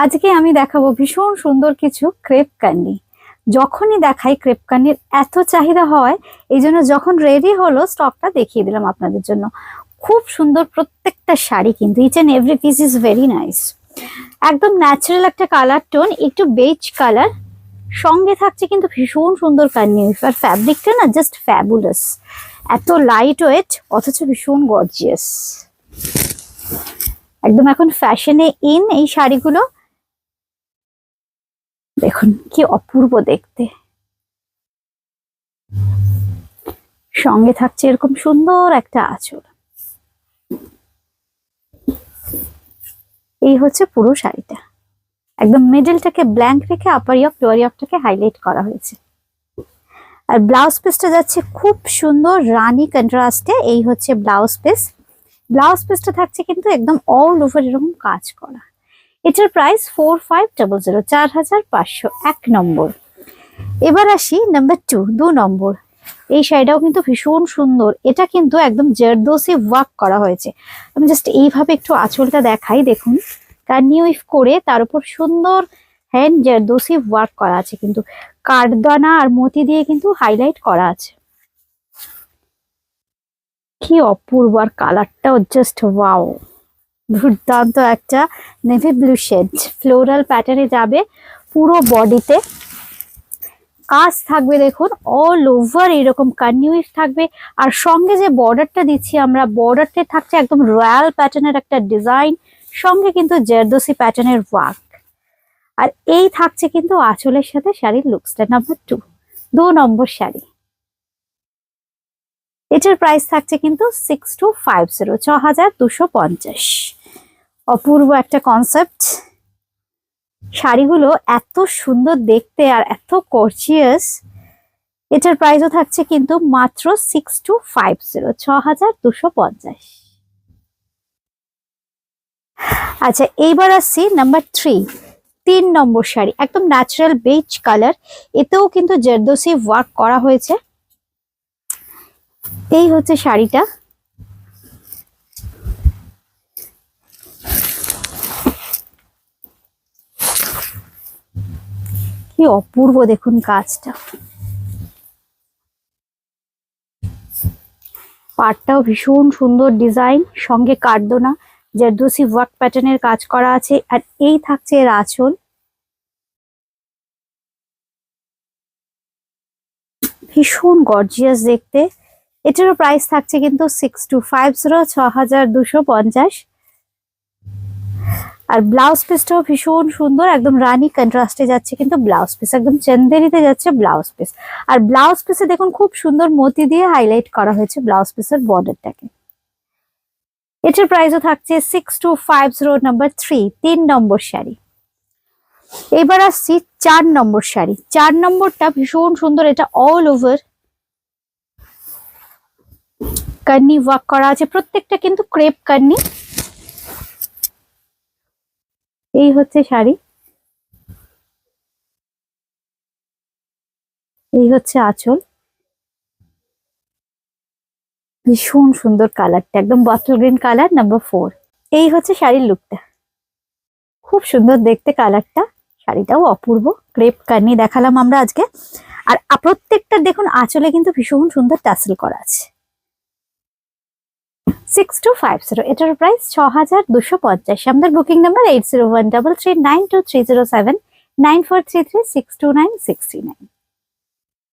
আজকে আমি দেখাবো ভীষণ সুন্দর কিছু ক্রেপ কান্নি। যখনই দেখাই ক্রেপ কান্নির এত চাহিদা হয়, এই জন্য যখন রেডি হলো স্টকটা দেখিয়ে দিলাম আপনাদের জন্য। খুব সুন্দর প্রত্যেকটা শাড়ি, কিন্তু each and every piece is very nice. একদম ন্যাচারাল একটা কালার টোন, একটু বেজ কালার, সঙ্গে থাকছে কিন্তু ভীষণ সুন্দর কান্নি। আর ফ্যাব্রিকটা না জাস্ট ফ্যাবুলাস, এত লাইট ওয়েট অথচ ভীষণ গর্জিয়াস। একদম এখন ফ্যাশনে ইন এই শাড়িগুলো। দেখুন কি অপূর্ব দেখতে, সঙ্গে থাকছে এরকম সুন্দর একটা আঁচল। এই হচ্ছে পুরো শাড়িটা, একদম মিডলটাকে ব্ল্যাঙ্ক রেখে আপার ইয়ক লোয়ার ইয়কটাকে হাইলাইট করা হয়েছে। আর ব্লাউজ পিসটা যাচ্ছে খুব সুন্দর রানী কন্ট্রাস্টে। এই হচ্ছে ব্লাউজ পিস। ব্লাউজ পিসটা থাকছে কিন্তু একদম অল ওভার এরকম কাজ করা। এটার প্রাইস 4500, 4500, 1 নম্বর। এবার আসি নাম্বার 2, 2 নম্বর। এই শাড়িটাও কিন্তু ভীষণ সুন্দর। এটা কিন্তু একদম জারদোসি ওয়ার্ক করা হয়েছে। আমি জাস্ট এইভাবে একটু আঁচলটা দেখাই, দেখুন কার্নি উইভ করে তার উপর সুন্দর হ্যান্ড জারদোসি ওয়ার্ক করা আছে, কিন্তু কাঠদানা আর মতি দিয়ে কিন্তু হাইলাইট করা আছে। কি অপূর্ব, আর কালারটাও জাস্ট ওয়াও, দুর্দান্ত একটা নেভি ব্লু শেড। ফ্লোরাল প্যাটার্নে যাবে, পুরো বডিতে কাজ থাকবে। দেখুন অল ওভার এরকম কার্নিউইভ থাকবে। আর সঙ্গে যে বর্ডারটা দিচ্ছি আমরা, বর্ডারটা থাকছে একদম রয়্যাল প্যাটার্নের একটা ডিজাইন, সঙ্গে কিন্তু জারদোসি প্যাটার্নের ওয়ার্ক। আর এই থাকছে কিন্তু আঁচলের সাথে শাড়ির লুকসটা। নাম্বার 2, 2 নম্বর শাড়ি। এটার প্রাইস থাকছে কিন্তু 6250, 6250। অপূর্ব একটা কনসেপ্ট। শাড়িগুলো এত সুন্দর দেখতে আর এত গর্জিয়াস। এটার প্রাইসও থাকছে কিন্তু মাত্র 6250, 6250। আচ্ছা, এইবার আসছি নাম্বার 3, 3 নম্বর শাড়ি। একদম ন্যাচারাল বেজ কালার, এতেও কিন্তু জারদোসি ওয়ার্ক করা হয়েছে। এই হচ্ছে শাড়িটা। কি অপূর্ব দেখুন কাজটা। পাটটাও ভীষণ সুন্দর ডিজাইন, সঙ্গে কাঠদোনা জারদোসি ওয়ার্ক প্যাটার্নের কাজ করা আছে। আর এই থাকছে এর আঁচল, ভীষণ গর্জিয়াস দেখতে। এটারও প্রাইস থাকছে কিন্তু 6250, 6250। আর ব্লাউজ পিসটাও ভীষণ সুন্দর, একদম রানী কন্ট্রাস্টে যাচ্ছে কিন্তু ব্লাউজ পিস, একদম চন্দেরিতে যাচ্ছে ব্লাউজ পিস। আর ব্লাউজ পিসে দেখুন খুব সুন্দর মতি দিয়ে হাইলাইট করা হয়েছে ব্লাউজ পিসের বর্ডারটাকে। এটার প্রাইসও থাকছে 6250, নাম্বার 3, 3 নম্বর শাড়ি। এবার আসছি 4 নম্বর শাড়ি। 4 নম্বরটা ভীষণ সুন্দর, এটা অল ওভার কান্নি ওয়ার্ক করা আছে, প্রত্যেকটা কিন্তু ক্রেপ কান্নি। এই হচ্ছে শাড়ি, এই হচ্ছে আঁচল। ভীষণ সুন্দর কালারটা, একদম বটল গ্রিন কালার, নাম্বার 4। এই হচ্ছে শাড়ির লুকটা, খুব সুন্দর দেখতে কালারটা। শাড়িটাও অপূর্ব, ক্রেপ কান্নি দেখালাম আমরা আজকে। আর প্রত্যেকটা দেখুন আঁচলে কিন্তু ভীষণ সুন্দর টাসেল করা আছে। 6250, এটার প্রাইস 6250। আমাদের বুকিং নাম্বার 8013392307, 9433629639।